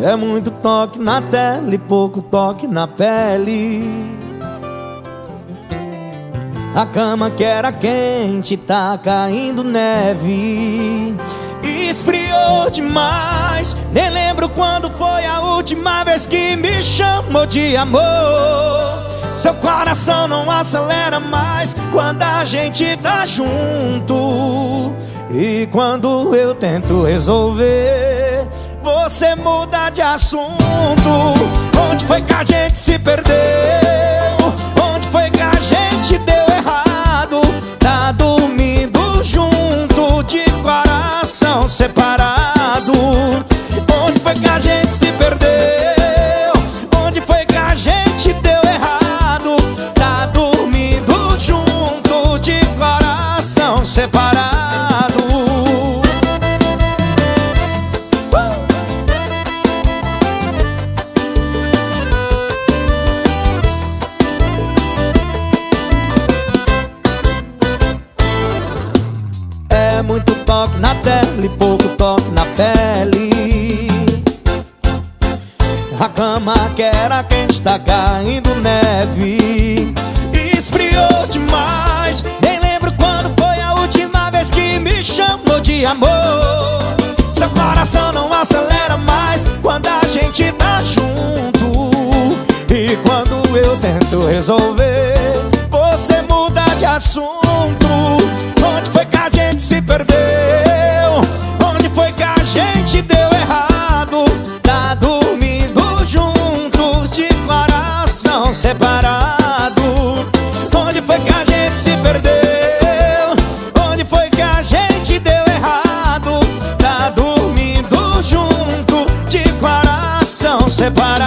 É muito toque na tela e pouco toque na pele. A cama que era quente tá caindo neve. Esfriou demais, nem lembro quando foi a última vez que me chamou de amor. Seu coração não acelera mais quando a gente tá junto. E quando eu tento resolver, você muda de assunto. Onde foi que a gente se perdeu? Onde foi que a gente deu errado? Tá dormindo junto, de coração separado. Onde foi que a gente se perdeu? Onde foi que a gente deu errado? Tá dormindo junto, de coração separado. É muito toque na tela e pouco toque na pele. A cama que era quente tá caindo neve. Esfriou demais, nem lembro quando foi a última vez que me chamou de amor. Seu coração não acelera mais quando a gente tá junto. E quando eu tento resolver, você muda de assunto. Onde foi que a gente se perdeu? Onde foi que a gente deu errado? Tá dormindo junto, de coração separado. Onde foi que a gente se perdeu? Onde foi que a gente deu errado? Tá dormindo junto, de coração separado.